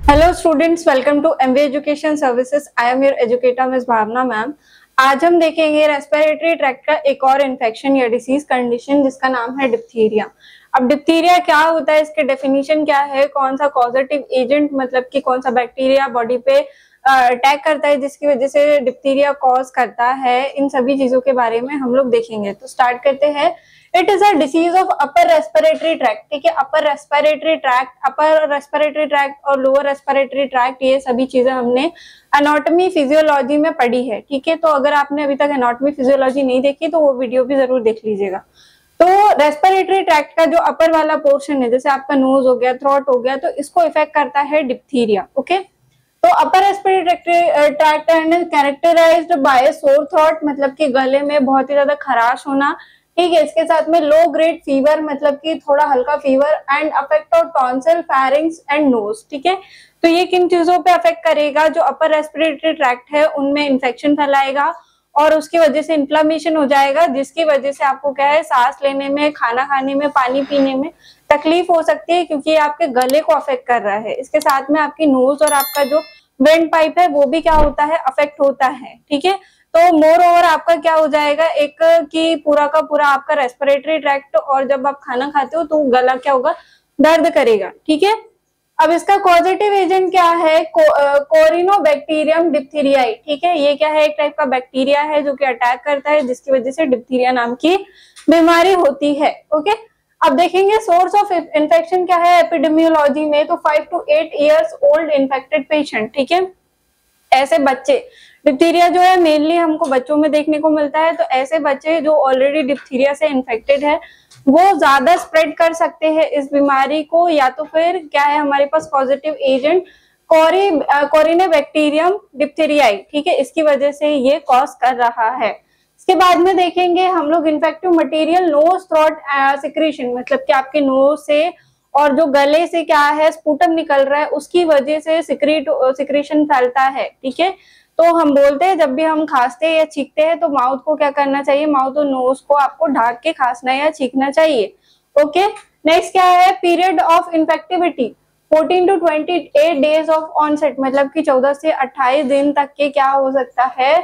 Hello students, welcome to MV education services. I am your educator miss Bhavna ma'am. आज हम देखेंगे respiratory tract का एक और इन्फेक्शन या डिसीज कंडीशन जिसका नाम है डिप्थीरिया। अब डिप्थीरिया क्या होता है, इसके डेफिनेशन क्या है, कौन सा कॉजेटिव एजेंट मतलब कि कौन सा बैक्टीरिया बॉडी पे अटैक करता है जिसकी वजह से डिप्थीरिया कॉज करता है, इन सभी चीजों के बारे में हम लोग देखेंगे। तो स्टार्ट करते हैं। It is a disease of upper respiratory tract. ठीक है, अपर रेस्पिरेटरी ट्रैक्ट और लोअर रेस्पिरेटरी ट्रैक्ट, ये सभी चीजें हमने एनाटॉमी फिजियोलॉजी में पढ़ी है। ठीक है, तो अगर आपने अभी तक एनाटॉमी फिजियोलॉजी नहीं देखी तो वो वीडियो भी जरूर देख लीजिएगा। तो रेस्पिरेटरी ट्रैक्ट का जो अपर वाला पोर्शन है, जैसे आपका नोज हो गया, थ्रोट हो गया, तो इसको इफेक्ट करता है डिप्थीरिया। ओके, तो upper respiratory tract characterised by sore throat, मतलब कि गले में बहुत ही ज्यादा खराश होना। ठीक है, इसके साथ में लो ग्रेड फीवर, मतलब कि थोड़ा हल्का fever, and affect of tonsil, pharynx and nose. ठीक है, तो ये किन चीजों पे अफेक्ट करेगा, जो अपर रेस्पिरेटरी ट्रैक्ट है उनमें इन्फेक्शन फैलाएगा और उसकी वजह से इन्फ्लामेशन हो जाएगा, जिसकी वजह से आपको क्या है, सांस लेने में, खाना खाने में, पानी पीने में तकलीफ हो सकती है, क्योंकि ये आपके गले को अफेक्ट कर रहा है। इसके साथ में आपकी नोज और आपका जो वेंट पाइप है वो भी क्या होता है, अफेक्ट होता है। ठीक है, तो मोर ओवर आपका क्या हो जाएगा, एक कि पूरा का पूरा आपका रेस्पिरेटरी ट्रैक्ट, और जब आप खाना खाते हो तो गला क्या होगा, दर्द करेगा। ठीक है, अब इसका कॉजेटिव एजेंट क्या है, कोरिनोबैक्टीरियम डिप्थीरियाई। ठीक है, ये क्या है, एक टाइप का बैक्टीरिया है जो कि अटैक करता है, जिसकी वजह से डिप्थीरिया नाम की बीमारी होती है। ओके, अब देखेंगे सोर्स ऑफ इन्फेक्शन क्या है एपिडेमियोलॉजी में। तो 5 to 8 years old infected patient, ठीक है, ऐसे बच्चे, डिप्थीरिया जो है मेनली हमको बच्चों में देखने को मिलता है, तो ऐसे बच्चे जो ऑलरेडी डिप्थीरिया से इन्फेक्टेड है वो ज्यादा स्प्रेड कर सकते हैं इस बीमारी को, या तो फिर क्या है हमारे पास पॉजिटिव एजेंट कोरिनेबैक्टीरियम डिप्थीरियाई। ठीक है, इसकी वजह से ये कॉज कर रहा है। इसके बाद में देखेंगे हम लोग infective material nose throat secretion, मतलब कि आपके नोज से और जो गले से क्या है स्पूटम निकल रहा है, उसकी वजह से सिक्रीशन फैलता है। ठीक है, तो हम बोलते हैं जब भी हम खांसते हैं या छींकते हैं तो माउथ को क्या करना चाहिए, माउथ और नोज को आपको ढक के खांसना या छींकना चाहिए। ओके, नेक्स्ट क्या है, period of infectivity 14 to 28 days of onset, मतलब कि 14 से 28 दिन तक के क्या हो सकता है,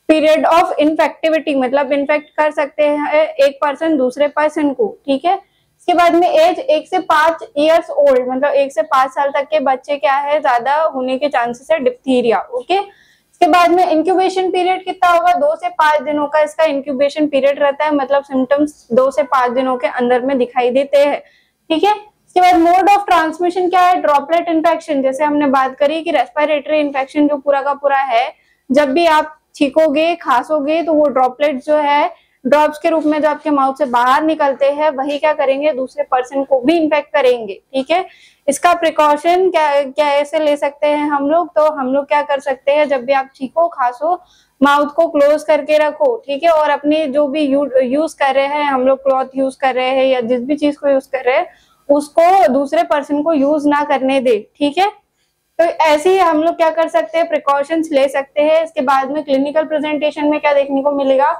पीरियड ऑफ इन्फेक्टिविटी, मतलब इन्फेक्ट कर सकते हैं एक पर्सन दूसरे पर्सन को। ठीक है, इसके बाद में एज 1 से 5 ईयर्स ओल्ड, मतलब 1 से 5 साल तक के बच्चे क्या है, ज्यादा होने के चांसेस है डिप्थीरिया। ओके, इसके बाद में इंक्यूबेशन पीरियड कितना होगा, 2 से 5 दिनों का इसका इंक्यूबेशन पीरियड रहता है, मतलब सिम्टम्स 2 से 5 दिनों के अंदर में दिखाई देते हैं। ठीक है, इसके बाद मोड ऑफ ट्रांसमिशन क्या है, ड्रॉपलेट इन्फेक्शन, जैसे हमने बात करी कि रेस्पिरेटरी इन्फेक्शन जो पूरा का पूरा है, जब भी आप छींकोगे खांसोगे तो वो ड्रॉपलेट जो है ड्रॉप्स के रूप में जो आपके माउथ से बाहर निकलते हैं, वही क्या करेंगे, दूसरे पर्सन को भी इन्फेक्ट करेंगे। ठीक है, इसका प्रिकॉशन क्या ऐसे ले सकते हैं हम लोग, तो हम लोग क्या कर सकते हैं, जब भी आप छींको खांसो माउथ को क्लोज करके रखो। ठीक है, और अपनी जो भी यूज कर रहे हैं हम लोग, क्लॉथ यूज कर रहे हैं या जिस भी चीज को यूज कर रहे हैं उसको दूसरे पर्सन को यूज ना करने दे। ठीक है, तो ऐसे ही हम लोग क्या कर सकते हैं, प्रिकॉशंस ले सकते हैं। इसके बाद में क्लिनिकल प्रेजेंटेशन में क्या देखने को मिलेगा,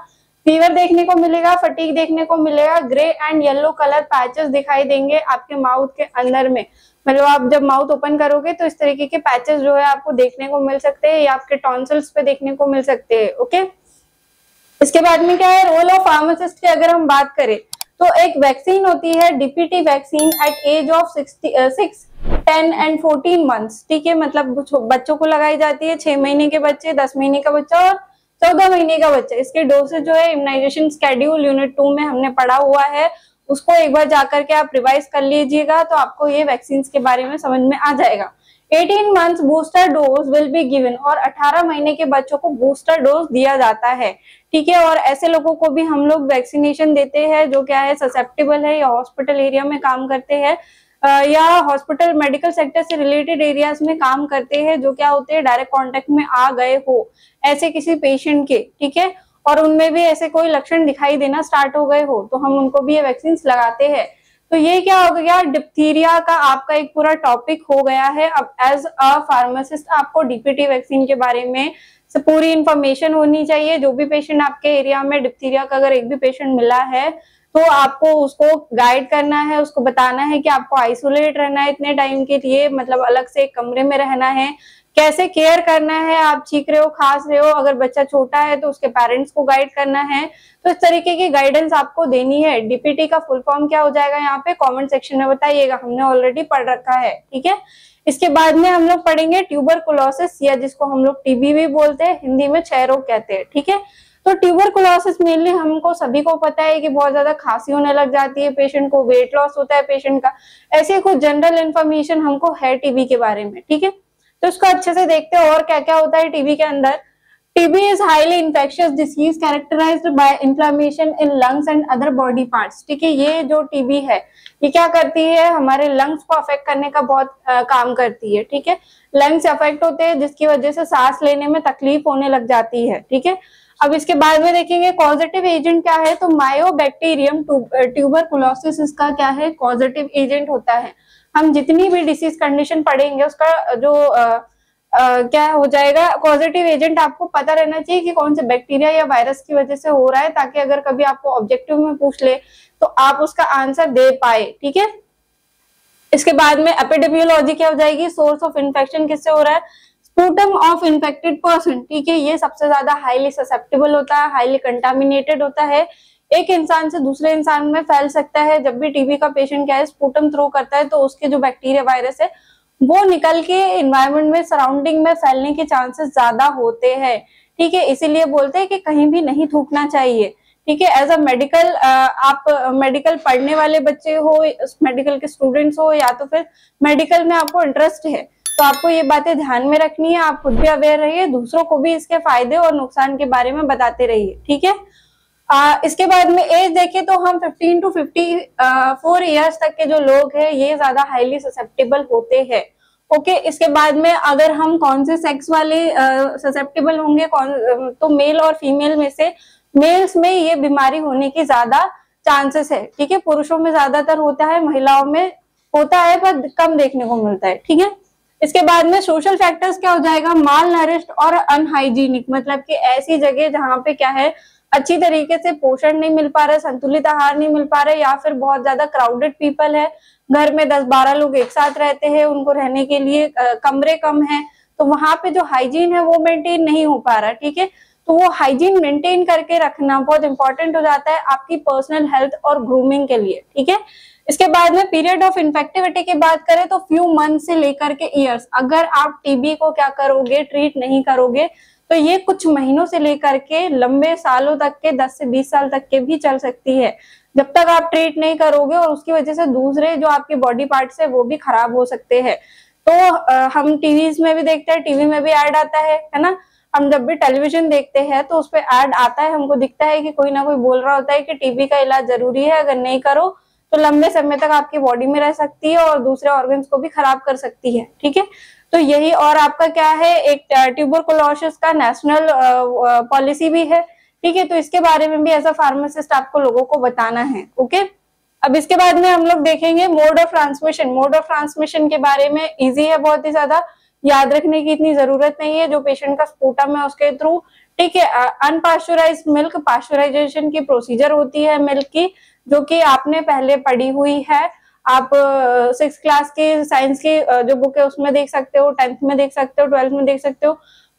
फीवर देखने को मिलेगा, फटीग देखने को मिलेगा, grey and yellow colour patches दिखाई देंगे आपके माउथ के अंदर में, मतलब आप जब माउथ ओपन करोगे तो इस तरीके के पैचेस जो है आपको देखने को मिल सकते हैं, या आपके टॉन्सिल्स पे देखने को मिल सकते हैं। ओके, इसके बाद में क्या है, रोल ऑफ फार्मासिस्ट की अगर हम बात करें तो एक वैक्सीन होती है DPT vaccine at age of 6, 10 and 14 months. ठीक है, मतलब बच्चों को लगाई जाती है, 6 महीने के बच्चे, 10 महीने का बच्चा और 14 महीने का बच्चा। इसके डोसेज जो है इम्यूनाइजेशन स्केड्यूल यूनिट 2 में हमने पढ़ा हुआ है, उसको एक बार जाकर के आप रिवाइज कर लीजिएगा तो आपको ये वैक्सीन के बारे में समझ में आ जाएगा। 18 months booster dose will be given, और 18 महीने के बच्चों को बूस्टर डोज दिया जाता है। ठीक है, और ऐसे लोगों को भी हम लोग वैक्सीनेशन देते हैं जो क्या है ससेप्टेबल है या हॉस्पिटल एरिया में काम करते हैं या हॉस्पिटल मेडिकल सेक्टर से रिलेटेड एरियाज में काम करते हैं, जो क्या होते हैं डायरेक्ट कांटेक्ट में आ गए हो ऐसे किसी पेशेंट के। ठीक है, और उनमें भी ऐसे कोई लक्षण दिखाई देना स्टार्ट हो गए हो तो हम उनको भी ये वैक्सीन लगाते हैं। तो ये क्या हो गया, डिप्थीरिया का आपका एक पूरा टॉपिक हो गया है। अब एज अ फार्मासिस्ट आपको डीपीटी वैक्सीन के बारे में से पूरी इंफॉर्मेशन होनी चाहिए। जो भी पेशेंट आपके एरिया में डिप्थीरिया का अगर एक भी पेशेंट मिला है तो आपको उसको गाइड करना है, उसको बताना है कि आपको आइसोलेट रहना है इतने टाइम के लिए, मतलब अलग से एक कमरे में रहना है, कैसे केयर करना है, आप चीख रहे हो, खांस रहे हो, अगर बच्चा छोटा है तो उसके पेरेंट्स को गाइड करना है। तो इस तरीके की गाइडेंस आपको देनी है। डीपीटी का फुल फॉर्म क्या हो जाएगा यहाँ पे कमेंट सेक्शन में बताइएगा, हमने ऑलरेडी पढ़ रखा है, ठीक है। इसके बाद में हम लोग पढ़ेंगे ट्यूबरकुलोसिस, या जिसको हम लोग टीबी भी बोलते हैं, हिंदी में क्षय रोग कहते हैं, ठीक है। तो ट्यूबरकुलोसिस मेनली हमको सभी को पता है कि बहुत ज्यादा खांसी होने लग जाती है पेशेंट को, वेट लॉस होता है पेशेंट का, ऐसे कुछ जनरल इन्फॉर्मेशन हमको है टीबी के बारे में, ठीक है। तो इसको अच्छे से देखते हैं और क्या क्या होता है टीबी के अंदर। TB is highly infectious disease characterized by inflammation in lungs and other body parts, ठीक है। ये जो TB है ये क्या करती है, हमारे लंग्स को अफेक्ट करने का बहुत काम करती है, ठीक है। लंग्स अफेक्ट होते हैं जिसकी वजह से सांस लेने में तकलीफ होने लग जाती है, ठीक है। अब इसके बाद में देखेंगे कॉजेटिव एजेंट क्या है, तो मायोबैक्टीरियम ट्यूबरकुलोसिस इसका क्या है, कॉजेटिव एजेंट होता है। हम जितनी भी डिसीज कंडीशन पढ़ेंगे उसका जो क्या हो जाएगा, पॉजिटिव एजेंट आपको पता रहना चाहिए कि कौन से बैक्टीरिया या वायरस की वजह से हो रहा है, ताकि अगर कभी आपको ऑब्जेक्टिव में पूछ ले तो आप उसका आंसर दे पाए, ठीक है। इसके बाद में एपिडेमियोलॉजी क्या हो जाएगी, सोर्स ऑफ इन्फेक्शन किससे हो रहा है, स्पूटम ऑफ इन्फेक्टेड पर्सन, ठीक है। ये सबसे ज्यादा हाईली ससेप्टेबल होता है, हाईली कंटामिनेटेड होता है, एक इंसान से दूसरे इंसान में फैल सकता है। जब भी टीबी का पेशेंट क्या है स्पूटम थ्रो करता है तो उसके जो बैक्टीरिया वायरस है वो निकल के एनवायरनमेंट में सराउंडिंग में फैलने के चांसेस ज्यादा होते हैं, ठीक है। इसीलिए बोलते हैं कि कहीं भी नहीं थूकना चाहिए, ठीक है। एज अ मेडिकल आप मेडिकल पढ़ने वाले बच्चे हो, मेडिकल के स्टूडेंट्स हो, या तो फिर मेडिकल में आपको इंटरेस्ट है तो आपको ये बातें ध्यान में रखनी है। आप खुद भी अवेयर रहिए, दूसरों को भी इसके फायदे और नुकसान के बारे में बताते रहिए, ठीक है। इसके बाद में एज देखें तो हम 15 to 54 इयर्स तक के जो लोग हैं ये ज्यादा हाईली ससेप्टेबल होते हैं, ओके। इसके बाद में अगर हम कौन से सेक्स वाले ससेप्टेबल होंगे, तो मेल और फीमेल में से मेल्स में ये बीमारी होने की ज्यादा चांसेस है, ठीक है। पुरुषों में ज्यादातर होता है, महिलाओं में होता है पर कम देखने को मिलता है, ठीक है। इसके बाद में सोशल फैक्टर्स क्या हो जाएगा, माल नरिश्ड और अनहाइजीनिक, मतलब कि ऐसी जगह जहाँ पे क्या है अच्छी तरीके से पोषण नहीं मिल पा रहा है, संतुलित आहार नहीं मिल पा रहा है, या फिर बहुत ज्यादा क्राउडेड पीपल है, घर में 10-12 लोग एक साथ रहते हैं, उनको रहने के लिए कमरे कम हैं, तो वहां पे जो हाइजीन है वो मेंटेन नहीं हो पा रहा, ठीक है। तो वो हाइजीन मेंटेन करके रखना बहुत इंपॉर्टेंट हो जाता है आपकी पर्सनल हेल्थ और ग्रूमिंग के लिए, ठीक है। इसके बाद में पीरियड ऑफ इन्फेक्टिविटी की बात करें तो फ्यू मंथ से लेकर के ईयर्स, अगर आप टीबी को क्या करोगे, ट्रीट नहीं करोगे तो ये कुछ महीनों से लेकर के लंबे सालों तक के 10 से 20 साल तक के भी चल सकती है, जब तक आप ट्रीट नहीं करोगे, और उसकी वजह से दूसरे जो आपके बॉडी पार्ट्स है वो भी खराब हो सकते हैं। तो हम टीवीज में भी देखते हैं, टीवी में भी ऐड आता है ना। हम जब भी टेलीविजन देखते हैं तो उस पर ऐड आता है, हमको दिखता है कि कोई ना कोई बोल रहा होता है कि टीबी का इलाज जरूरी है, अगर नहीं करो तो लंबे समय तक आपकी बॉडी में रह सकती है और दूसरे ऑर्गन्स को भी खराब कर सकती है, ठीक है। तो यही, और आपका क्या है, एक ट्यूबरकुलोसिस का नेशनल पॉलिसी भी है, ठीक है। तो इसके बारे में भी एज अ फार्मासिस्ट आपको लोगों को बताना है, ओके। अब इसके बाद में हम लोग देखेंगे mode of transmission. Mode of transmission के बारे में इजी है, बहुत ही ज्यादा याद रखने की इतनी जरूरत नहीं है, जो पेशेंट का स्पूटम है उसके थ्रू, ठीक है। अनपास्चराइज्ड मिल्क, पास्चराइजेशन की प्रोसीजर होती है मिल्क की, जो कि आपने पहले पढ़ी हुई है, आप 6th क्लास के साइंस की जो बुक है उसमें देख सकते हो, 10th में देख सकते हो, 12th में देख सकते हो।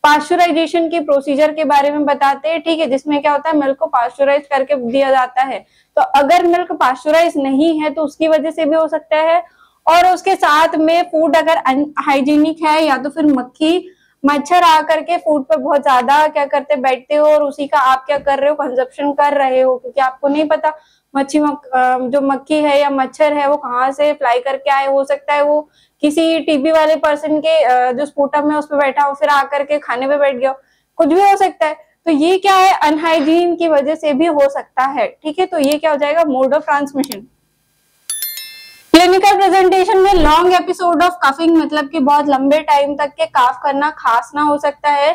पास्चराइजेशन की प्रोसीजर के बारे में बताते हैं, ठीक है, जिसमें क्या होता है मिल्क को पास्चराइज करके दिया जाता है। तो अगर मिल्क पास्चराइज नहीं है तो उसकी वजह से भी हो सकता है, और उसके साथ में फूड अगर अनहाइजीनिक है, या तो फिर मक्खी मच्छर आकर के फूड पे बहुत ज्यादा क्या करते बैठते हो, और उसी का आप क्या कर रहे हो, कंजप्शन कर रहे हो, क्योंकि आपको नहीं पता जो मक्खी है या मच्छर है वो कहाँ से फ्लाई करके आए, हो सकता है वो किसी टीबी वाले पर्सन के जो स्पूटम है उस पर बैठा हो, फिर आकर के खाने पे बैठ गया, कुछ भी हो सकता है। तो ये क्या है, अनहाइजीन की वजह से भी हो सकता है, ठीक है। तो ये क्या हो जाएगा, mode of transmission. Clinical presentation में लॉन्ग एपिसोड ऑफ कफिंग, मतलब कि बहुत लंबे टाइम तक के काफ करना, खांसना हो सकता है।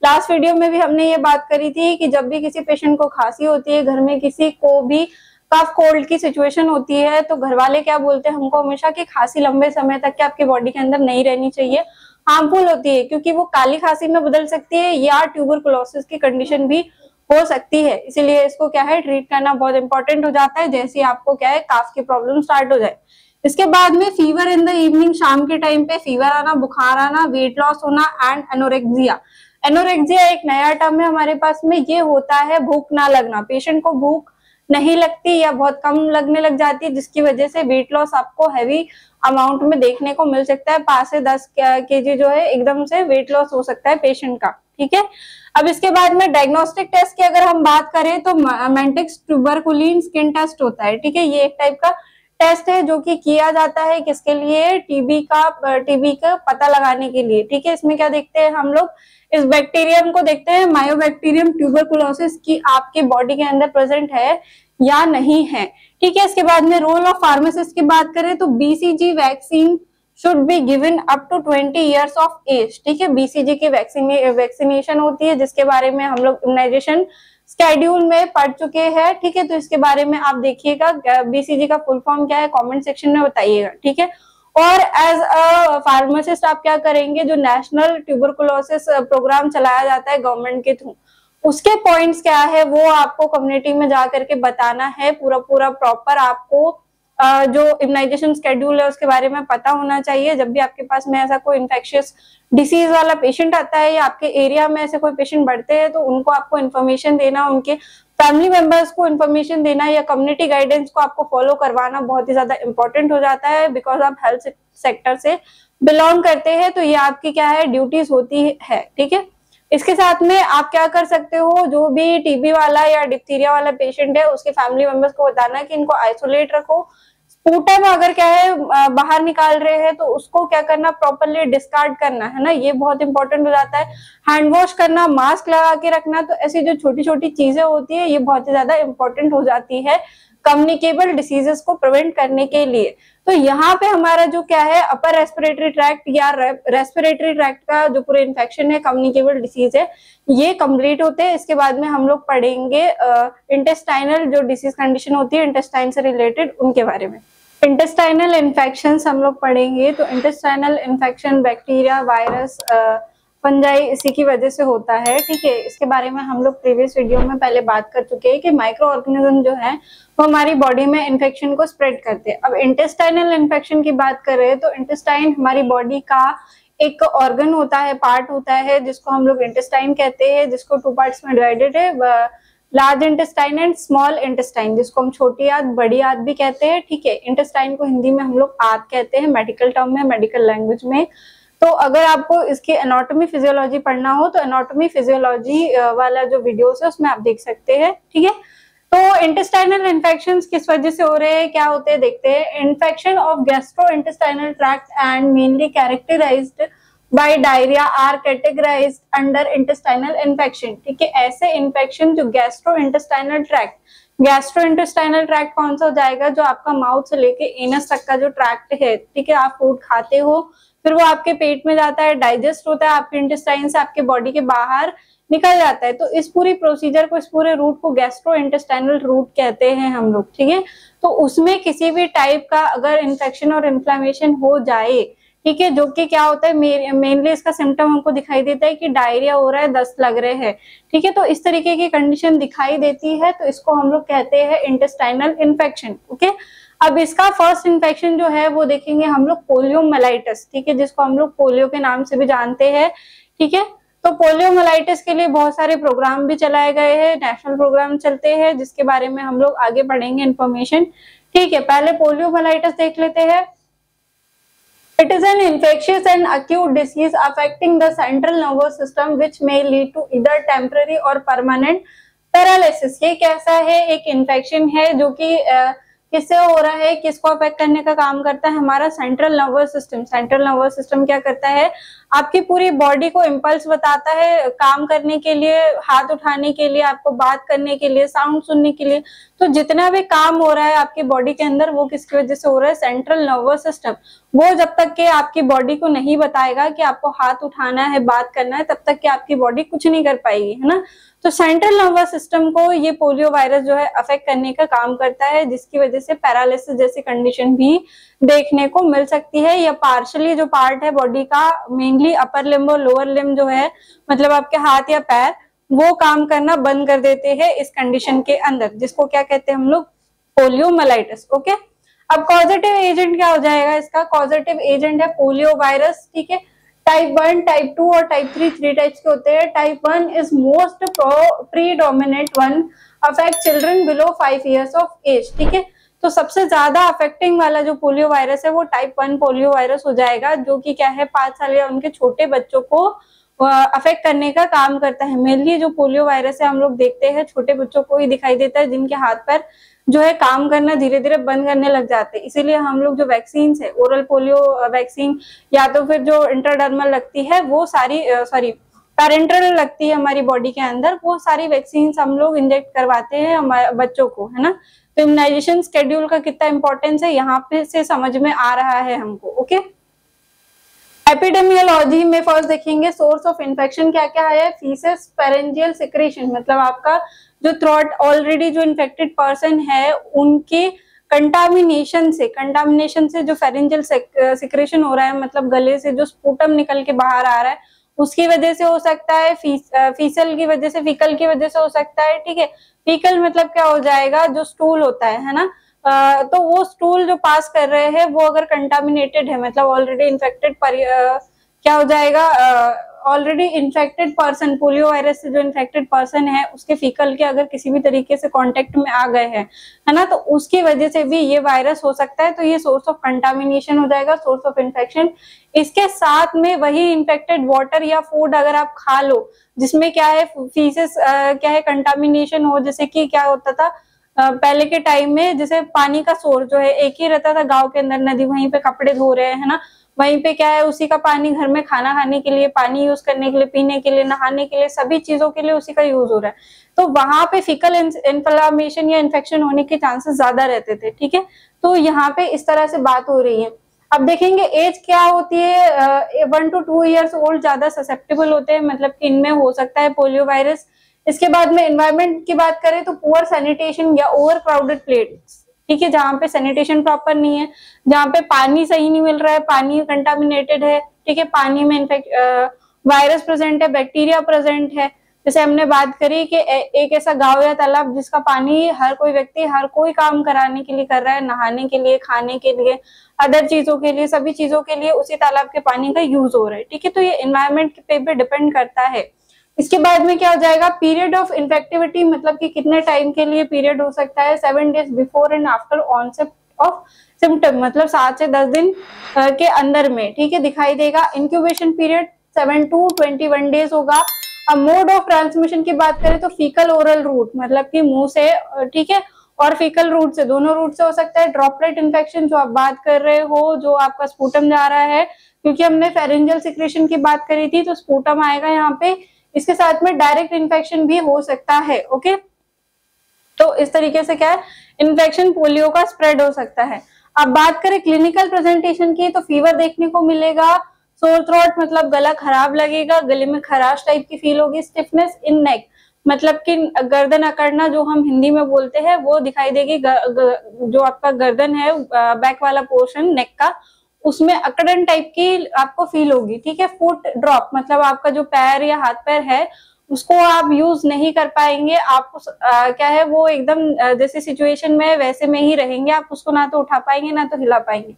लास्ट वीडियो में भी हमने ये बात करी थी कि जब भी किसी पेशेंट को खांसी होती है, घर में किसी को भी कफ कोल्ड की सिचुएशन होती है, तो घर वाले क्या बोलते हैं हमको हमेशा कि खांसी लंबे समय तक के आपकी बॉडी के अंदर नहीं रहनी चाहिए, हार्मफुल होती है, क्योंकि वो काली खांसी में बदल सकती है या ट्यूबरकुलोसिस की कंडीशन भी हो सकती है। इसीलिए इसको क्या है ट्रीट करना बहुत इंपॉर्टेंट हो जाता है, जैसे आपको क्या है काफ की प्रॉब्लम स्टार्ट हो जाए। इसके बाद में फीवर इन द इवनिंग, शाम के टाइम पे फीवर आना, बुखार आना, वेट लॉस होना एंड एनोरेक्सिया। एनोरेक्सिया एक नया टर्म है हमारे पास में, ये होता है भूख ना लगना, पेशेंट को भूख नहीं लगती या बहुत कम लगने लग जाती है, जिसकी वजह से वेट लॉस आपको हैवी अमाउंट में देखने को मिल सकता है। 5 से 10 केजी जो है एकदम से वेट लॉस हो सकता है पेशेंट का, ठीक है। अब इसके बाद में डायग्नोस्टिक टेस्ट की अगर हम बात करें तो मेंटिक्स ट्यूबरकुलिन स्किन टेस्ट होता है, ठीक है। ये एक टाइप का टेस्ट है जो कि किया जाता है किसके लिए, टीबी का पता लगाने के लिए, ठीक है। इसमें क्या देखते हैं हम लोग, इस बैक्टीरियम को देखते हैं, मायोबैक्टीरियम ट्यूबरकुलोसिस की आपके बॉडी के अंदर प्रेजेंट है या नहीं है, ठीक है। इसके बाद में रोल ऑफ फार्मासिस्ट की बात करें तो BCG vaccine should be given up to 20 years of age, ठीक है। बीसीजी की वैक्सीनेशन होती है जिसके बारे में हम लोग इम्यूनाइजेशन स्केड्यूल में पढ़ चुके हैं, ठीक है। तो इसके बारे में आप देखिएगा, बीसीजी का फुल फॉर्म क्या है कमेंट सेक्शन में बताइएगा, ठीक है। और एज अ फार्मासिस्ट आप क्या करेंगे, जो नेशनल ट्यूबरकुलोसिस प्रोग्राम चलाया जाता है गवर्नमेंट के थ्रू, उसके पॉइंट्स क्या है वो आपको कम्युनिटी में जा करके बताना है, पूरा प्रॉपर आपको जो इम्यूनाइजेशन स्केड्यूल है उसके बारे में पता होना चाहिए। जब भी आपके पास में ऐसा कोई इन्फेक्शियस डिसीज वाला पेशेंट आता है या आपके एरिया में ऐसे कोई पेशेंट बढ़ते हैं तो उनको आपको इन्फॉर्मेशन देना, उनके फैमिली मेंबर्स को इन्फॉर्मेशन देना या कम्युनिटी गाइडेंस को आपको फॉलो करवाना बहुत ही ज्यादा इंपॉर्टेंट हो जाता है, बिकॉज आप हेल्थ सेक्टर से बिलोंग करते हैं। तो ये आपकी क्या है ड्यूटीज होती है, ठीक है। इसके साथ में आप क्या कर सकते हो, जो भी टीबी वाला या डिप्थीरिया वाला पेशेंट है उसके फैमिली मेंबर्स को बताना कि इनको आइसोलेट रखो। स्पूटम अगर क्या है बाहर निकाल रहे हैं तो उसको क्या करना, प्रॉपरली डिस्कार्ड करना है ना, ये बहुत इंपॉर्टेंट हो जाता है। हैंड वॉश करना, मास्क लगा के रखना, तो ऐसी जो छोटी छोटी चीजें होती है ये बहुत ही ज्यादा इंपॉर्टेंट हो जाती है कम्युनिकेबल डिसीजेस को प्रिवेंट करने के लिए। तो यहाँ पे हमारा जो क्या है अपर रेस्पिरेटरी ट्रैक्ट या रेस्पिरेटरी ट्रैक्ट का जो पूरे इन्फेक्शन है, कम्युनिकेबल डिसीज है, ये कंप्लीट होते हैं। इसके बाद में हम लोग पढ़ेंगे इंटेस्टाइनल जो डिसीज कंडीशन होती है इंटेस्टाइन से रिलेटेड, उनके बारे में। इंटेस्टाइनल इन्फेक्शन हम लोग पढ़ेंगे। तो intestinal infection bacteria, virus, fungi इसी की वजह से होता है, ठीक है। इसके बारे में हम लोग प्रीवियस वीडियो में पहले बात कर चुके हैं कि माइक्रो ऑर्गेनिज्म जो है वो हमारी बॉडी में इन्फेक्शन को स्प्रेड करते हैं। अब इंटेस्टाइनल इन्फेक्शन की बात कर रहे हैं तो इंटेस्टाइन हमारी बॉडी का एक ऑर्गन होता है, पार्ट होता है, जिसको हम लोग इंटेस्टाइन कहते हैं, जिसको 2 पार्ट्स में डिवाइडेड है, large intestine and small intestine, जिसको हम छोटी आंत बड़ी आंत भी कहते हैं, ठीक है। इंटेस्टाइन को हिंदी में हम लोग आंत कहते हैं मेडिकल टर्म में, मेडिकल लैंग्वेज में। तो अगर आपको इसकी एनाटॉमी फिजियोलॉजी पढ़ना हो तो एनाटॉमी फिजियोलॉजी वाला जो वीडियोस है उसमें आप देख सकते हैं, ठीक है। तो इंटेस्टाइनल इन्फेक्शंस किस वजह से हो रहे हैं, क्या होते हैं, देखते हैं। Infection of gastro intestinal tract and mainly characterised by diarrhoea are categorised under intestinal infection, ठीक है। ऐसे इन्फेक्शन जो गैस्ट्रो इंटेस्टाइनल ट्रैक्ट कौन सा हो जाएगा, जो आपका माउथ से लेके एनस तक का जो ट्रैक्ट है, ठीक है। आप फूड खाते हो, फिर वो आपके पेट में जाता है, डाइजेस्ट होता है, आपके इंटेस्टाइन से आपके बॉडी के बाहर निकल जाता है। तो इस पूरी प्रोसीजर को, इस पूरे रूट को गैस्ट्रो इंटेस्टाइनल रूट कहते हैं हम लोग, ठीक है। तो उसमें किसी भी टाइप का अगर इन्फेक्शन और इन्फ्लेमेशन हो जाए, ठीक है, जो कि क्या होता है मेनली इसका सिम्टम हमको दिखाई देता है कि डायरिया हो रहा है, दस्त लग रहे हैं, ठीक है। तो इस तरीके की कंडीशन दिखाई देती है तो इसको हम लोग कहते हैं इंटेस्टाइनल इन्फेक्शन, ओके। अब इसका फर्स्ट इन्फेक्शन जो है वो देखेंगे हम लोग पोलियोमाइलाइटिस, ठीक है, जिसको हम लोग पोलियो के नाम से भी जानते हैं, ठीक है। तो पोलियोमाइलाइटिस के लिए बहुत सारे प्रोग्राम भी चलाए गए हैं, नेशनल प्रोग्राम चलते हैं, जिसके बारे में हम लोग आगे पढ़ेंगे इन्फॉर्मेशन, ठीक है। पहले पोलियोमाइलाइटिस देख लेते हैं। It is an infectious and acute disease affecting the central nervous system which may lead to either temporary or permanent paralysis। ये कैसा है, एक इन्फेक्शन है जो कि किससे हो रहा है, किसको अफेक्ट करने का काम करता है, हमारा central nervous system. Central nervous system क्या करता है, आपकी पूरी बॉडी को इम्पल्स बताता है काम करने के लिए, हाथ उठाने के लिए, आपको बात करने के लिए, साउंड सुनने के लिए। तो जितना भी काम हो रहा है आपकी बॉडी के अंदर वो किसकी वजह से हो रहा है, सेंट्रल नर्वस सिस्टम। वो जब तक के आपकी बॉडी को नहीं बताएगा कि आपको हाथ उठाना है, बात करना है, तब तक कि आपकी बॉडी कुछ नहीं कर पाएगी, है ना। तो सेंट्रल नर्वस सिस्टम को ये पोलियो वायरस जो है अफेक्ट करने का काम करता है, जिसकी वजह से पैरालिसिस जैसी कंडीशन भी देखने को मिल सकती है। या पार्शली जो पार्ट है बॉडी का, मेनली अपर लिम्ब और लोअर लिम्ब जो है, मतलब आपके हाथ या पैर, वो काम करना बंद कर देते हैं इस कंडीशन के अंदर, जिसको क्या कहते हैं हम लोग, पोलियोमाइलाइटिस। ओके, अब कॉजेटिव एजेंट क्या हो जाएगा इसका, कॉजेटिव एजेंट है पोलियो वायरस, ठीक है। टाइप 1, टाइप 2 और टाइप 3 3 टाइप्स के होते हैं। Type 1 is most predominant one, affect children below 5 years of age, ठीक है। तो सबसे ज्यादा अफेक्टिंग वाला जो पोलियो वायरस है वो टाइप 1 पोलियो वायरस हो जाएगा, जो कि क्या है 5 साल या उनके छोटे बच्चों को अफेक्ट करने का काम करता है। मेनली जो पोलियो वायरस है हम लोग देखते हैं छोटे बच्चों को ही दिखाई देता है, जिनके हाथ पैर जो है काम करना धीरे धीरे बंद करने लग जाते हैं। इसीलिए हम लोग जो वैक्सीन है, ओरल पोलियो वैक्सीन या तो फिर जो इंट्राडर्मल लगती है वो सारी पैरेंटल लगती है हमारी बॉडी के अंदर, वो सारी वैक्सीन हम लोग इंजेक्ट करवाते हैं हमारे बच्चों को, है ना। तो इम्यूनाइजेशन शेड्यूल का कितना इंपॉर्टेंस है यहाँ पे से समझ में आ रहा है हमको। ओके, एपिडेमियोलॉजी में फर्स्ट देखेंगे सोर्स ऑफ इन्फेक्शन क्या क्या है। फीसेस, फेरेंजियल सिक्रेशन, मतलब आपका जो थ्रोट ऑलरेडी जो इन्फेक्टेड पर्सन है उनके कंटामिनेशन से जो फेरेंजियल सिक्रेशन हो रहा है, मतलब गले से जो स्पूटम निकल के बाहर आ रहा है, उसकी वजह से हो सकता है। फीसल की वजह से, फीकल की वजह से हो सकता है, ठीक है। फीकल मतलब क्या हो जाएगा, जो स्टूल होता है ना, तो वो स्टूल जो पास कर रहे हैं वो अगर कंटामिनेटेड है, मतलब ऑलरेडी इन्फेक्टेड क्या हो जाएगा, already infected person, polio virus से जो इन्फेक्टेड पर्सन है उसके फीकल के अगर किसी भी तरीके से कांटेक्ट में आ गए हैं, है ना, तो उसकी वजह से भी ये वायरस हो सकता है। तो ये सोर्स ऑफ कंटामिनेशन हो जाएगा, सोर्स ऑफ इन्फेक्शन। इसके साथ में वही इन्फेक्टेड वाटर या फूड अगर आप खा लो जिसमें क्या है फीसेस क्या है कंटामिनेशन हो, जैसे कि क्या होता था पहले के टाइम में, जैसे पानी का सोर्स जो है एक ही रहता था गांव के अंदर, नदी, वहीं पे कपड़े धो रहे हैं ना, वहीं पे क्या है उसी का पानी घर में खाना खाने के लिए, पानी यूज करने के लिए, पीने के लिए, नहाने के लिए, सभी चीजों के लिए उसी का यूज हो रहा है। तो वहां पे फिकल इन्फ्लेमेशन या इन्फेक्शन होने के चांसेस ज्यादा रहते थे, ठीक है। तो यहाँ पे इस तरह से बात हो रही है। अब देखेंगे एज क्या होती है, 1 to 2 ईयर्स ओल्ड ज्यादा ससेप्टेबल होते हैं, मतलब कि इनमें हो सकता है पोलियो वायरस। इसके बाद में एनवायरमेंट की बात करें तो पुअर सैनिटेशन या ओवर क्राउडेड प्लेस, ठीक है, जहाँ पे सैनिटेशन प्रॉपर नहीं है, जहाँ पे पानी सही नहीं मिल रहा है, पानी कंटामिनेटेड है, ठीक है, पानी में वायरस प्रेजेंट है, बैक्टीरिया प्रेजेंट है। जैसे हमने बात करी कि एक ऐसा गांव या तालाब जिसका पानी हर कोई व्यक्ति हर कोई काम कराने के लिए कर रहा है, नहाने के लिए, खाने के लिए, अदर चीजों के लिए, सभी चीजों के लिए उसी तालाब के पानी का यूज हो रहा है, ठीक है। तो ये एनवायरमेंट पे भी डिपेंड करता है। इसके बाद में क्या हो जाएगा, पीरियड ऑफ इन्फेक्टिविटी, मतलब कि कितने टाइम के लिए पीरियड हो सकता है, 7 days before and after onset of symptom, मतलब 7 से 10 दिन के अंदर में, ठीक है, दिखाई देगा। इंक्यूबेशन पीरियड 7 to 21 days होगा। अब मोड ऑफ ट्रांसमिशन की बात करें तो फीकल ओरल रूट, मतलब कि मुंह से, ठीक है, और फीकल रूट से, दोनों रूट से हो सकता है। ड्रॉपलेट इन्फेक्शन जो आप बात कर रहे हो, जो आपका स्पूटम जा रहा है, क्योंकि हमने फेरेंजियल सिक्रेशन की बात करी थी तो स्पूटम आएगा यहाँ पे। इसके साथ में डायरेक्ट इन्फेक्शन भी हो सकता है। ओके, तो इस तरीके से क्या है, इन्फेक्शन पोलियो का स्प्रेड हो सकता है। अब बात करें क्लिनिकल प्रेजेंटेशन की तो फीवर देखने को मिलेगा, सोर थ्रोट मतलब गला खराब लगेगा, गले में खराश टाइप की फील होगी, स्टिफनेस इन नेक मतलब कि गर्दन अकड़ना जो हम हिंदी में बोलते हैं वो दिखाई देगी। जो आपका गर्दन है बैक वाला पोर्शन नेक का, उसमें अकड़न टाइप की आपको फील होगी, ठीक है। फुट ड्रॉप मतलब आपका जो पैर या हाथ पैर है उसको आप यूज नहीं कर पाएंगे, आपको क्या है वो एकदम जैसे सिचुएशन में वैसे में ही रहेंगे, आप उसको ना तो उठा पाएंगे ना तो हिला पाएंगे।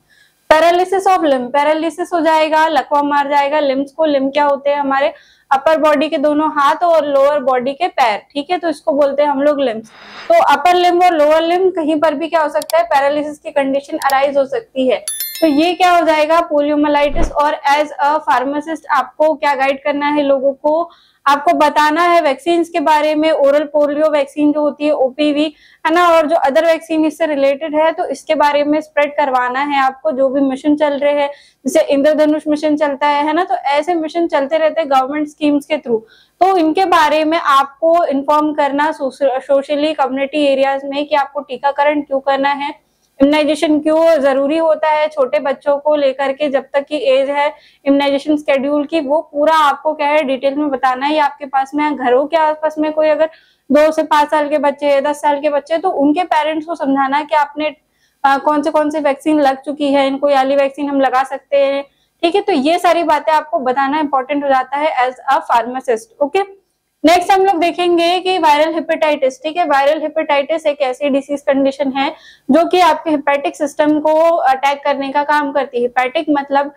पैरालिसिस ऑफ लिम्ब, पैरालिसिस हो जाएगा, लकवा मार जाएगा लिम्स को। लिम्ब क्या होते हैं, हमारे अपर बॉडी के दोनों हाथ और लोअर बॉडी के पैर, ठीक है, तो इसको बोलते हैं हम लोग लिम्स। तो अपर लिम्ब और लोअर लिम्ब कहीं पर भी क्या हो सकता है, पैरालिसिस की कंडीशन अराइज हो सकती है। तो ये क्या हो जाएगा, पोलियोमाइलाइटिस। और एज अ फार्मासिस्ट आपको क्या गाइड करना है लोगों को, आपको बताना है वैक्सीन के बारे में, ओरल पोलियो वैक्सीन जो होती है ओपीवी, है ना, और जो अदर वैक्सीन इससे रिलेटेड है तो इसके बारे में स्प्रेड करवाना है आपको। जो भी मिशन चल रहे हैं, जैसे इंद्रधनुष मिशन चलता है ना, तो ऐसे मिशन चलते रहते हैं गवर्नमेंट स्कीम्स के थ्रू, तो इनके बारे में आपको इन्फॉर्म करना सोशली कम्युनिटी एरियाज में कि आपको टीकाकरण क्यों करना है, इम्यूनाइजेशन क्यों जरूरी होता है छोटे बच्चों को लेकर के, जब तक की एज है इम्यूनाइजेशन स्केड्यूल की, वो पूरा आपको क्या है डिटेल में बताना है। आपके पास में घरों के आसपास में कोई अगर 2 से 5 साल के बच्चे, 10 साल के बच्चे, तो उनके पेरेंट्स को समझाना है कि आपने कौन से वैक्सीन लग चुकी है, इनको वाली वैक्सीन हम लगा सकते हैं, ठीक है। तो ये सारी बातें आपको बताना इंपॉर्टेंट हो जाता है as a pharmacist. Okay, next हम लोग देखेंगे कि वायरल हेपेटाइटिस, ठीक है। वायरल हेपेटाइटिस एक ऐसी डिसीज कंडीशन है जो कि आपके हेपेटिक सिस्टम को अटैक करने का काम करती है। हेपेटिक मतलब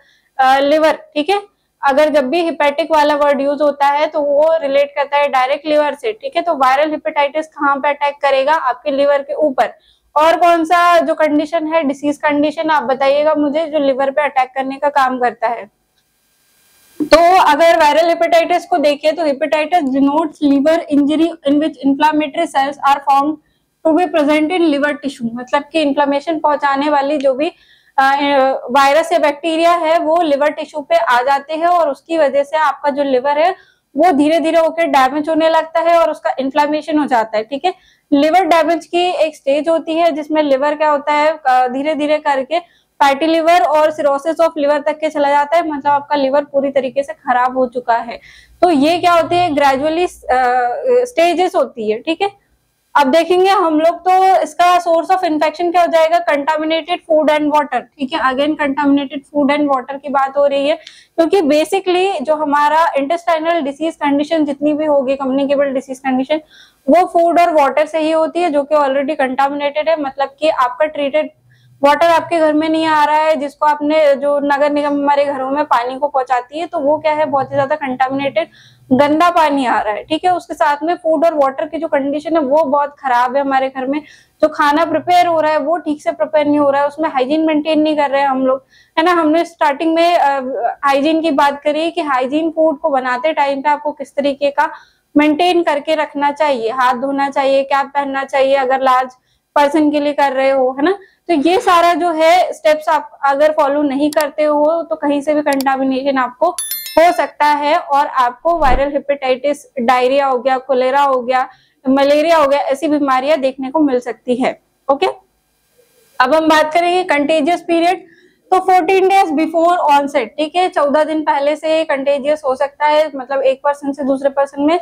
लिवर, ठीक है। अगर जब भी हेपेटिक वाला वर्ड यूज होता है तो वो रिलेट करता है डायरेक्ट लिवर से, ठीक है। तो वायरल हेपेटाइटिस कहाँ पे अटैक करेगा? आपके लिवर के ऊपर। और कौन सा जो कंडीशन है, डिसीज कंडीशन, आप बताइएगा मुझे, जो लिवर पे अटैक करने का काम करता है। तो अगर वायरल हेपेटाइटिस को देखिए तो hepatitis denotes liver injury in which inflammatory cells are found to be present in liver tissue, मतलब कि इन्फ्लामेशन पहुंचाने वाली जो भी वायरस या बैक्टीरिया है वो लिवर टिश्यू पे आ जाते हैं और उसकी वजह से आपका जो लिवर है वो धीरे धीरे होकर डैमेज होने लगता है और उसका इन्फ्लामेशन हो जाता है, ठीक है। लिवर डैमेज की एक स्टेज होती है जिसमें लिवर क्या होता है, धीरे धीरे करके फैटी लिवर और सिरोसिस ऑफ लिवर तक के चला जाता है, मतलब आपका लिवर पूरी तरीके से खराब हो चुका है। तो ये क्या होती है, ग्रेजुअली स्टेजेस होती है, ठीक है। अब देखेंगे हम लोग तो इसका सोर्स ऑफ इन्फेक्शन क्या हो जाएगा, कंटामिनेटेड फूड एंड वाटर, ठीक है। Again contaminated food and water की बात हो रही है क्योंकि बेसिकली जो हमारा इंटेस्टाइनल डिसीज कंडीशन जितनी भी होगी, कम्युनिकेबल डिसीज कंडीशन, वो फूड और वाटर से ही होती है जो कि ऑलरेडी कंटामिनेटेड है, मतलब कि आपका ट्रीटेड वाटर आपके घर में नहीं आ रहा है, जिसको आपने, जो नगर निगम हमारे घरों में पानी को पहुंचाती है, तो वो क्या है, बहुत ही ज्यादा कंटामिनेटेड गंदा पानी आ रहा है, ठीक है। उसके साथ में फूड और वाटर की जो कंडीशन है वो बहुत खराब है हमारे घर में। जो खाना प्रिपेयर हो रहा है वो ठीक से प्रिपेयर नहीं हो रहा है, उसमें हाइजीन मेंटेन नहीं कर रहे हैं हम लोग, है ना। हमने स्टार्टिंग में हाइजीन की बात करी कि हाइजीन फूड को बनाते टाइम पे आपको किस तरीके का मेंटेन करके रखना चाहिए, हाथ धोना चाहिए, कैप पहनना चाहिए अगर लार्ज पर्सन के लिए कर रहे हो, है ना। तो ये सारा जो है स्टेप्स आप अगर फॉलो नहीं करते हो तो कहीं से भी कंटामिनेशन आपको हो सकता है और आपको वायरल हेपेटाइटिस, डायरिया हो गया, कोलेरा हो गया, मलेरिया हो गया, ऐसी बीमारियां देखने को मिल सकती है। ओके, अब हम बात करेंगे कंटेजियस पीरियड। तो 14 डेज बिफोर ऑनसेट, ठीक है, 14 दिन पहले से कंटेजियस हो सकता है, मतलब एक पर्सन से दूसरे पर्सन में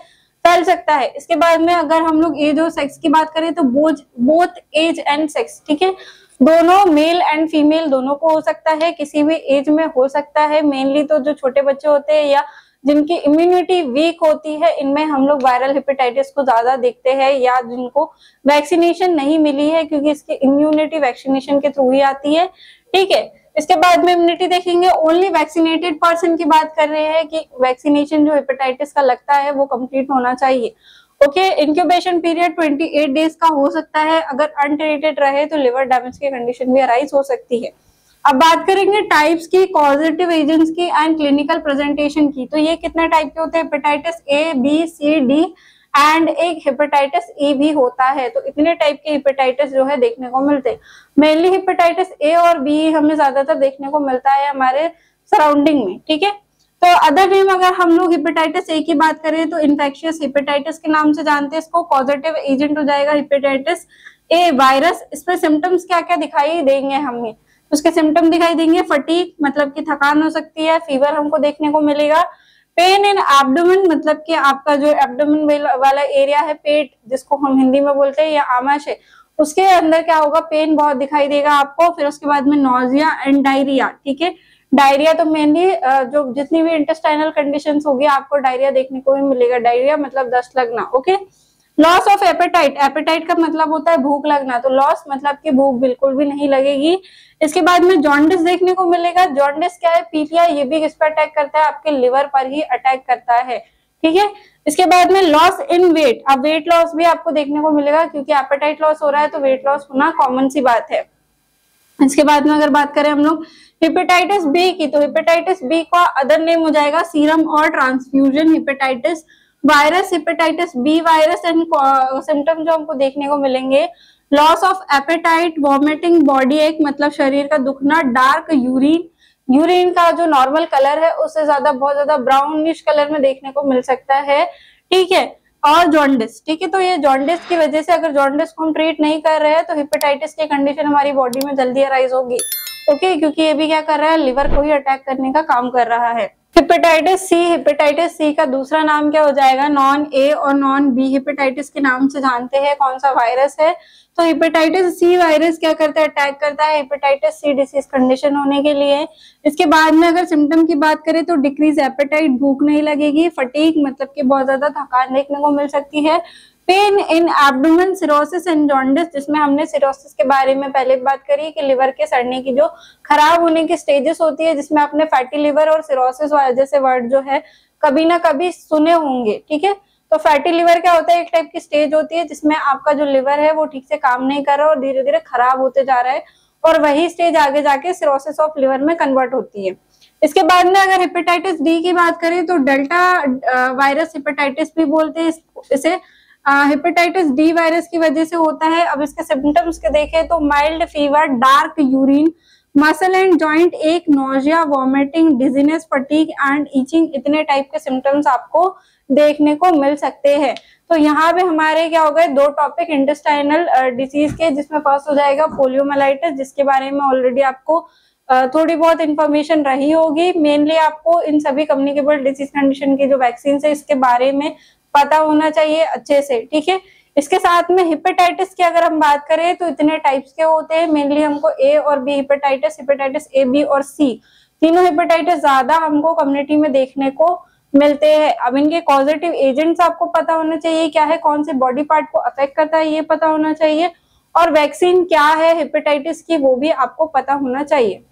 फैल सकता है। इसके बाद में अगर हम लोग एज और सेक्स की बात करें तो बोथ एज एंड सेक्स, ठीक है, दोनों मेल एंड फीमेल दोनों को हो सकता है, किसी भी एज में हो सकता है। मेनली तो जो छोटे बच्चे होते हैं या जिनकी इम्यूनिटी वीक होती है, इनमें हम लोग वायरल हेपेटाइटिस को ज्यादा देखते हैं, या जिनको वैक्सीनेशन नहीं मिली है, क्योंकि इसकी इम्यूनिटी वैक्सीनेशन के थ्रू ही आती है, ठीक है। इसके बाद में इम्यूनिटी देखेंगे, ओनली वैक्सीनेटेड पर्सन की बात कर रहे हैं कि वैक्सीनेशन जो हेपेटाइटिस का लगता है वो कंप्लीट होना चाहिए। ओके, इंक्यूबेशन पीरियड 28 डेज का हो सकता है, अगर अनट्रीटेड रहे तो लिवर डैमेज की कंडीशन भी अराइज हो सकती है। अब बात करेंगे टाइप्स की, कॉजेटिव एजेंट्स की एंड क्लिनिकल प्रेजेंटेशन की। तो ये कितने टाइप के होते हैं, hepatitis A, B, C, D and एक हेपेटाइटिस ई भी होता है। तो इतने टाइप के हेपेटाइटिस जो है देखने को मिलते हैं। मेनली हेपेटाइटिस ए और बी हमें ज्यादातर देखने को मिलता है हमारे सराउंडिंग में, ठीक है। तो अदर नेम अगर हम लोग हेपेटाइटिस ए की बात करें तो इन्फेक्शियस हेपेटाइटिस के नाम से जानते हैं इसको। पॉजिटिव एजेंट हो जाएगा हेपेटाइटिस ए वायरस। इसमें सिम्टम्स क्या क्या दिखाई देंगे हमें, उसके सिम्टम दिखाई देंगे, फटीग मतलब कि थकान हो सकती है, फीवर हमको देखने को मिलेगा, पेन इन एब्डोमेन मतलब कि आपका जो एब्डोमेन वाला एरिया है, पेट जिसको हम हिंदी में बोलते हैं, या आमाशय, उसके अंदर क्या होगा, पेन बहुत दिखाई देगा आपको। फिर उसके बाद में नोजिया एंड डायरिया, ठीक है। डायरिया तो मेनली जो जितनी भी इंटेस्टाइनल कंडीशंस होगी आपको डायरिया देखने को भी मिलेगा। डायरिया मतलब दस्त लगना, okay. Loss of appetite, appetite का मतलब होता है भूख लगना, तो लॉस मतलब कि भूख बिल्कुल भी नहीं लगेगी। इसके बाद में जॉन्डिस देखने को मिलेगा। जॉन्डिस क्या है, पीलिया, ये भी किस पर अटैक करता है, आपके लिवर पर ही अटैक करता है, ठीक है। इसके बाद में लॉस इन वेट, अब वेट लॉस भी आपको देखने को मिलेगा, क्योंकि एपेटाइट लॉस हो रहा है तो वेट लॉस होना कॉमन सी बात है। इसके बाद में अगर बात करें हम लोग हेपेटाइटिस बी की, तो हेपेटाइटिस बी का अदर नेम हो जाएगा सीरम और transfusion hepatitis virus, hepatitis B virus. And symptom जो हमको देखने को मिलेंगे, loss of appetite, vomiting, body एक मतलब शरीर का दुखना, डार्क यूरिन, यूरिन का जो नॉर्मल कलर है उससे ज्यादा बहुत ज्यादा ब्राउनिश कलर में देखने को मिल सकता है, ठीक है, और जॉन्डिस, ठीक है। तो ये जॉन्डिस की वजह से, अगर जॉन्डिस को हम ट्रीट नहीं कर रहे हैं तो हेपेटाइटिस की कंडीशन हमारी बॉडी में जल्दी अराइज होगी, ओके, क्योंकि ये भी क्या कर रहा है, लिवर को ही अटैक करने का काम कर रहा है। हेपेटाइटिस सी का दूसरा नाम क्या हो जाएगा? नॉन ए और नॉन बी हेपेटाइटिस के नाम से जानते हैं। कौन सा वायरस है? तो हेपेटाइटिस सी वायरस क्या करता है? अटैक करता है हेपेटाइटिस सी डिसीज कंडीशन होने के लिए। इसके बाद में अगर सिम्टम की बात करें तो डिक्रीज एपेटाइट, भूख नहीं लगेगी, फटीग मतलब कि बहुत ज्यादा थकान देखने को मिल सकती है, pain in abdomen, cirrhosis and jaundice, जिसमें हमने सिरोसिस के बारे में पहले बात करी कि लिवर के सड़ने की जो खराब होने की स्टेजेस होती है, जिसमें आपने फैटी लिवर और सिरोसिस जैसे वर्ड जो है कभी ना कभी सुने होंगे। ठीक है, तो फैटी लिवर क्या होता है? एक टाइप की स्टेज होती है जिसमें आपका जो लिवर है वो ठीक से काम नहीं कर रहा और धीरे धीरे खराब होते जा रहा है, और वही स्टेज आगे जाके सिरोसिस ऑफ लिवर में कन्वर्ट होती है। इसके बाद में अगर हेपेटाइटिस डी की बात करें तो डेल्टा वायरस हेपेटाइटिस भी बोलते हैं इसे। हेपेटाइटिस डी वायरस की वजह से होता है। अब इसके सिम्टम्स के देखें तो mild fever, dark urine, muscle and joint ache, nausea, vomiting, dizziness, fatigue and itching, इतने टाइप के सिम्टम्स आपको देखने को मिल सकते हैं। तो यहाँ पे हमारे क्या हो गए? दो टॉपिक इंटेस्टाइनल डिसीज के, जिसमें फर्स्ट हो जाएगा पोलियोमाइलाइटिस, जिसके बारे में ऑलरेडी आपको थोड़ी बहुत इंफॉर्मेशन रही होगी। मेनली आपको इन सभी कम्युनिकेबल डिसीज कंडीशन की जो वैक्सीन है इसके बारे में पता होना चाहिए अच्छे से। ठीक है, इसके साथ में हेपेटाइटिस की अगर हम बात करें तो इतने टाइप्स के होते हैं। मेनली हमको ए और B hepatitis, hepatitis A, B और सी, तीनों हेपेटाइटिस ज्यादा हमको कम्युनिटी में देखने को मिलते हैं। अब इनके कॉजेटिव एजेंट्स आपको पता होना चाहिए क्या है, कौन से बॉडी पार्ट को अफेक्ट करता है ये पता होना चाहिए, और वैक्सीन क्या है हेपेटाइटिस की वो भी आपको पता होना चाहिए।